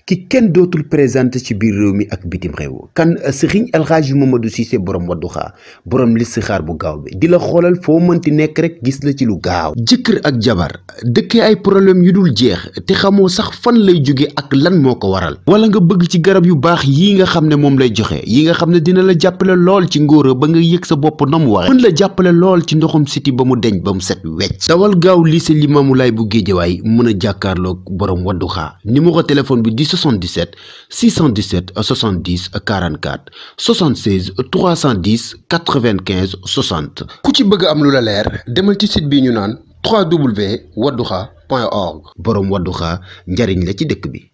ki kenn dootul présenté ci biir réew mi ak bitim réew kan Serigne El Hadji Mamadou Cissé borom Wadduha borom listixaar bu gaaw bi di la xoolal foo mënti nekk rek gis la ci lu gaaw. jëkkër ak jabar dëkkee ay problème yu dul jeex te xamoo sax fan lay jóge ak lan moo ko waral. wala nga bëgg ci garab yu baax yii nga xam ne moom lay joxe yi nga xam ne dina la jàppale lool ci ngóora ba nga yëg sa bopp na mu waree. mën la jàppale lool ci ndoxum siti ba mu deñ ba mu set wecc. dawal gaaw lycée Limamoulaye bu Guédiawaye mën a jàkkaarloog borom Wadduha numéro téléphone bi 77 617 70 44 76 310 95 60 ku ci bëgg am lu la leer demal ci site bi ñu naan www.wadduha.org borom Wadduha njariñ la ci dëkk bi.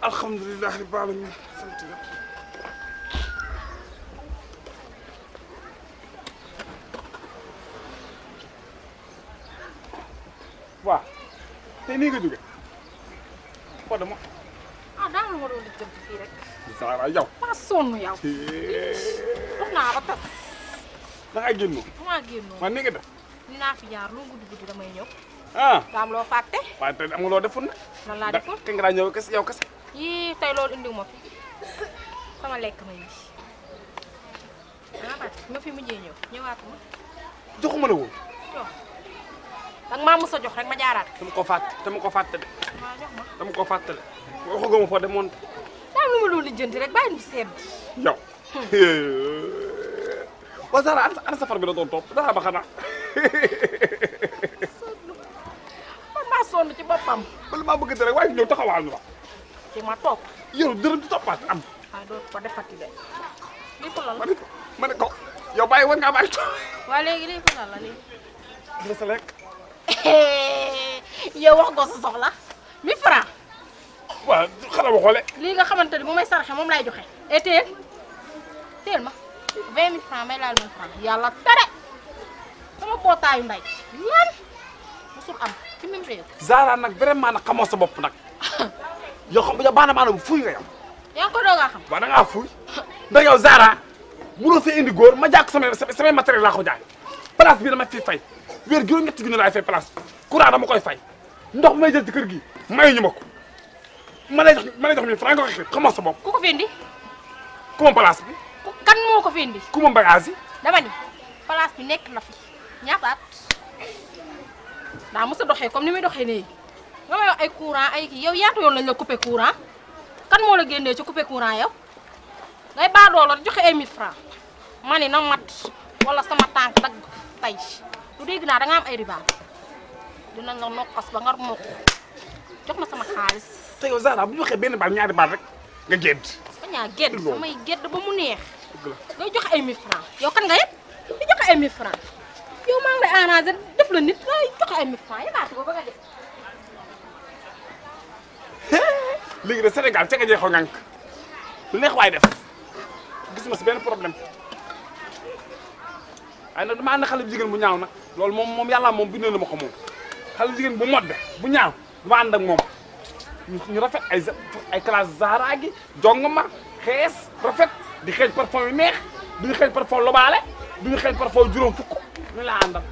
alhamdulilah rabbil alamin sant la waaw tey nii nga jóge foo dama daa ma doon di jëm fii rek. Zahra yow maa sonn yow. wax naa ba tas. da ngaa génnoo. maa génnoo man ni nga def. dinaa fi jaar lu guddi damay ñëw. daa am loo fàtte. waaye tey am nga loo defoon nag. lan laa defoon kañ nga daa ñëw kese yow kese. yii tey loolu indiw ma fi sama lekk ma yi ma fi mujjee ñëwaat ma. joxuma la woon. jox danga maa mës a jox rek ma jaaraat. dama ko fàtte de. waaw jox ma dama ko fàtte de. waxagoo ma foo demoon. daal lu ma doon lijjanti rek bàyyi mu sedd. yow. waa Zahra ana safar bi la doon topp daa ba xanaa. man maa sonn ci boppam. bala maa bëgg dara waaye ñëw taxawaal ñu wax. ci ma toog. yow dërëm di toppaat am. waaye doo ko defati de. lii ko lan la ma ne ko yow bàyyi war ngaa bàyyi. waaye léegi lii ko lan la lii. dina sa lekk. yow wax ko sa soxla 1000 francs. waaw xale ma xoole. lii nga xamante ni bu may saraxe moom laay joxe. et teel ma 20 000 francs may laal 1000 francs yàlla tere sama bootaayu nday lan musul am ci même réew. Zahra nag vraiment nag xamoo sa bopp nag yow xam nga maanaam fuuy nga yow. yaa ngi ko doog a xam. waaw da ngaa fuuy ndax yow Zahra mënoo fee indi góor ma jàpp samay matériel laa ko jaay place bii dama fi fay weer juróom-ñetti junni laay fay place bi courant dama koy fay ndox may jël ci kër gi mayuñu ma ko ma lay jox 1000 francs nga ko xeeb xamoo sa bopp. ku ko fi indi. ku ma place bi. kan moo ko fi indi. ku ma bagage yi. dama ni place bi nekk na fi ñaata at daa mos a doxee comme ni muy doxee nii nga may wax ay courant ay kii yow yaata yoon lañ la coupé courant kan moo la génnee ci coupé courant yow ngay baadoo la joxe ay 1000 francs ma ni na mat wala sama tànk dagg tey lu dégg naa da nga am ay riba dinañ la nokkas ba nga mokk jox ma sama xaalis. te yow Zahra bu ñu waxee benn baal ñaari baal rek nga gédd. ba ñaa gédd samay gédd ba mu neex. dëgg la ngay joxe ay 1000 francs yow kan nga yëpp di joxe ay 1000 francs yow maa ngi lay arrangé def la nit ngay joxe ay 1000 francs yëgaati ko ba nga def. léegi de Sénégal ca nga jeexoo ngànk lu neex waay def gis ma si benn problème waaye nag dama ànd xale bu jigéen bu ñaaw nag loolu moom yàlla moom bindee na ma ko moom xale bu jigéen bu modde bu ñaaw dama ànd ak moom ñu rafet ay classe Zahra gi jong ma xees rafet di xeeñ parfum yu neex duñu xeeñ parfum lobaale duñu xeeñ parfum juróom fukk ñu la àndal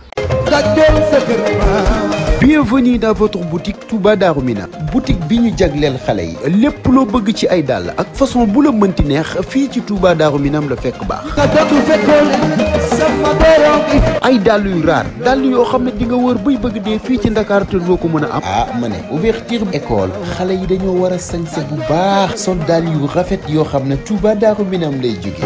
Bienvenue dans votre boutique Touba Darou Minam boutique bi ñu jagleel xale yi lépp loo bëgg ci ay dàll ak façon bu la mënti neex fii ci Touba Darou Minam la fekk baax ay dàll yu raar dàll yoo xam ne di nga wër bay bëgg dee fii ci Ndakaar te doo ko mën a am ma ne ouverture école xale yi dañoo war a sañse bu baax sol dàll yu rafet yoo xam ne Touba Darou Minam lay jóge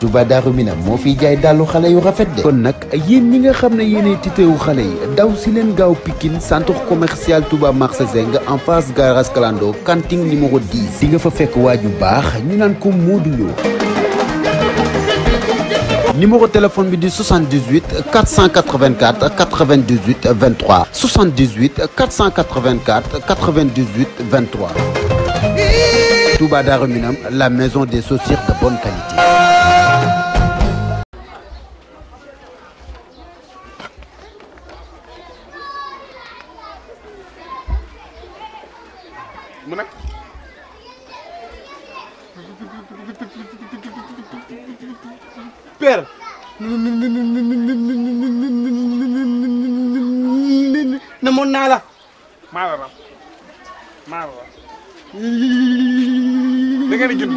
Touba Darou Minam moo fiy jaay dàllu xale yu rafet de kon nag yéen ñi nga xam ne yéenay titeewu xale yi daw si leen gaaw Pikine centre commercial Touba marché Zeng en face garage Kalando kanting numéro 10 di nga fa fekk waaju baax ñu naan ko Modou Lo numéro téléphone bi di 78 484 98 23 78 484 98 23 Touba Darou Minam la maison des chaussures de bonne qualité. mu nekk père namoon naa la maa la da ngeen di jënd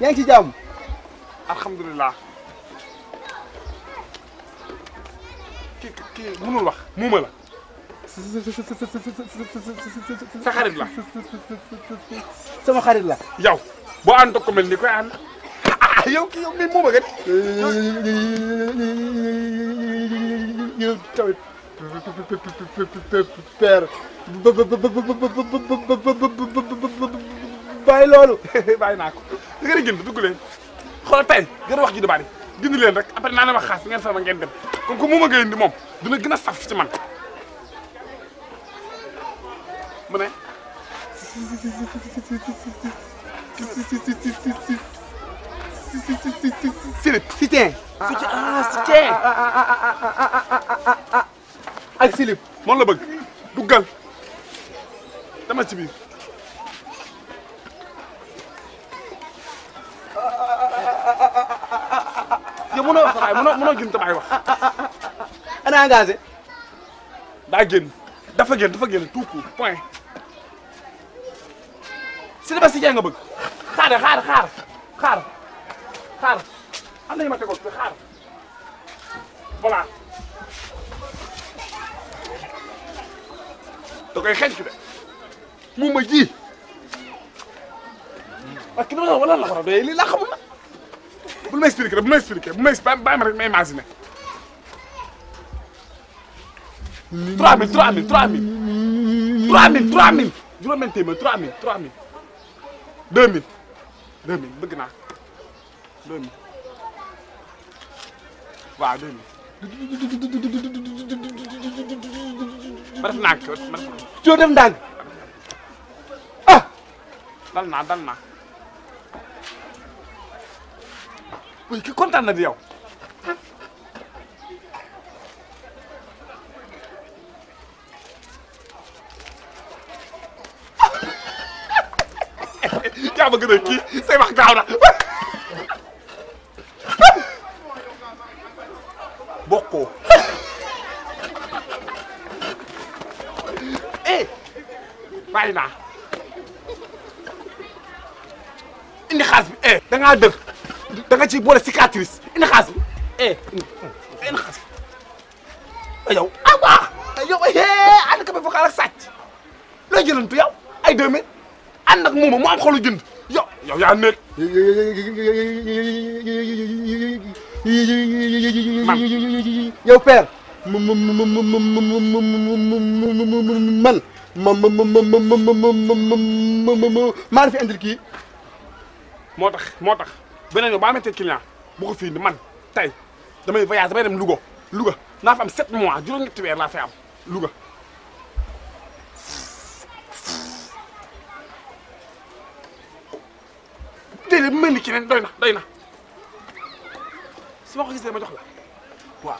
yaa ngi ci jàmm alhamdulilah kii mënul wax muuma la sa xarit la sama xarit la yow boo ànd ko mel ni koy ànd yow kii yow mii muuma nga yow tamit père bàyyi loolu bàyyi naa ko da ngeen di jënd dugg leen xoolal tey gën a wax ji du bari jënd leen rek après naa ne wax xaas ngeen sama ngeen dem comme que muuma nga indi moom dina gën a saf ci man mu ne silip sitien sitien ak silip moom la bëgg duggal dama ci biir yow mënoo wax tabaay mënoo gën tabaay wax ana engagé daa génn dafa génn tout court point si dama si nga bëgg xaar am nañu ma tegoon fi xaar voilà da koy xeeñ ci de mu ma ji parce que dama wala la ko doy lii laa xamul na bul ma expliquer bàyyi ma rek ma imaginer 3000 juróom-benn téeméer 3000 2000 bëgg naa 2000 waaw 2000 ma def ndànk coo def ndànk ah dal naa oui ki kontaan na di yow yaa ma gën a kii say wax gaaw na bokkoo bàyyi naa indi xaalis bi da ngaa dër da nga ci boole cicatrice indi xaalis bi indi xaalis bi yow yow ànd ka ba foog ak sàcc looy jëlantu yow ay 2000 ànd ak moom mu am xolu jënd yow yaa nekk man yow père maa la fi indil kii moo tax beneen yow baa amee client bu ko fi indi man tey damay voyage damay dem Louga naa fa am 7 mois juróom-ñetti weer laa fay am Louga déedéet bu mel ni keneen doy na su ma ko gisee ma jox la waaw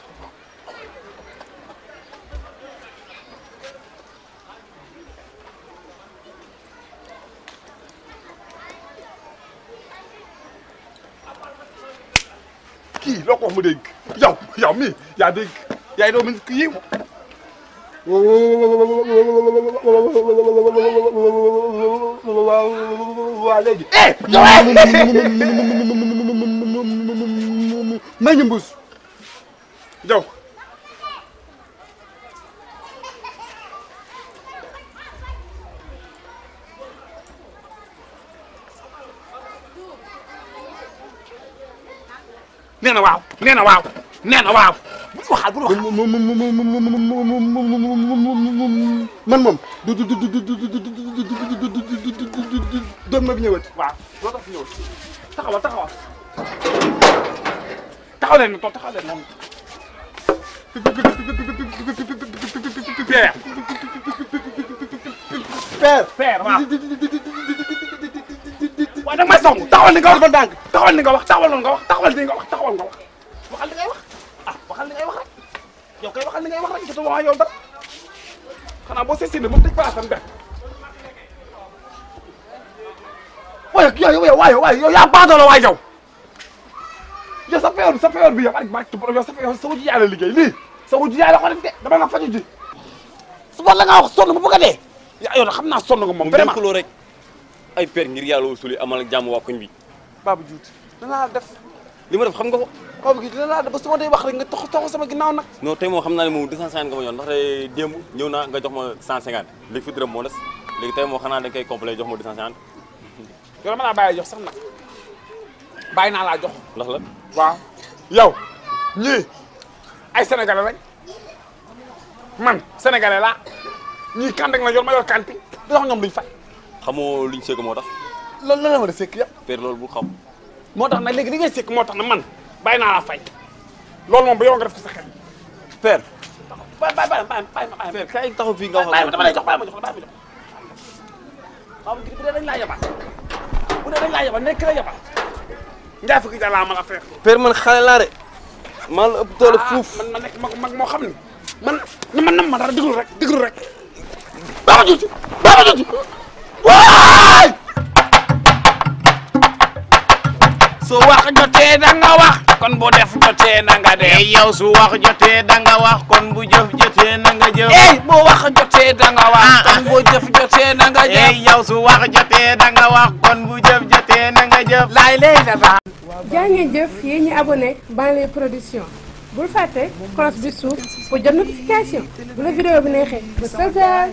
kii loo ko wax mu dégg yow mii yaa dégg yaay doo mën kii waa léegi may ñu mbuus jaw nee na waaw nee na waaw nee na waaw bu waxaat bu waxaat man moom doon ma fi ñëwati waaw doo tax fi ñëwati taxawal taxaw leen toog taxaw leen moom père waaw waaw da nga may song taxawal li nga wax ndànk taxawal li nga wax taxawal nga wax taxawal li nga wax taxawal nga wax waxal li ngay wax ah waxal li ngay wax rek yow kay waxal li ngay wax rek jotoo wax yow dara xanaa boo seesee ne moom tëj place am def waaye yow yaa baatoo la waay yow sa feebar bi yow yow sa wujj yaay la liggéey lii sa wujj yaay la ko def de dama nga faju ji su la nga wax sonn nga bëgg a dee yow da xam naa sonn nga moom vraiment rek ay père ngir yàlla wusuli amal jàmm waa koñ bi Babou Diout danaa def li ma def xam nga ko Babou gi dina laa def ba su ma dee wax rek nga toxu sama ginnaaw nag non tey moom xam naa ne moom 250 nga ma yoon ndax de démb ñëw naa nga jox ma 150 léegi fi dërëm moo des léegi tey moo xanaa da nga koy complet jox ma 250 yow dama laa bàyyi jox sax nag bàyyi naa laa jox ndax la waaw yow ñii ay sénégalais lañ man sénégalais laa ñii kan rek la yor ma yor kanti di wax ñoom duñ fay xamoo luñ seeg moo tax loolu la war a sekk yëpp père loolu bu xam moo tax nag léegi li ngay sekk moo tax na man bàyyi naa laa fay loolu moom ba yow nga def ko sa xel père bàyyi père kay taxaw fii nga wax bàyyi ma dama lay jox bàyyi ma jox la bàyyi ma jox waaw bu dee dañ laa yabal bu dee dañ laa yabal nekk la yabal njaay fukki jàll laa mën a feex père man xale laa de maa la ëpp doole fuuf man ma nekk mag moo xam ni man nam ma dara diglu rek Babou Diout waay su wax jotee da nga wax kon bu def jotee na nga def yow su wax jotee da nga wax kon bu jëf jotee na nga jëf bu wax jotee da nga wax kon bu jëf jotee na nga jëf yow su wax jotee da nga wax kon bu jëf jotee na nga jëf laay léegi dafa jaa ngeen jëf yéen ñi abonné Banlieue Production bul fàtte cloche bi suuf pour jot notification bu la vidéo bi neexee ba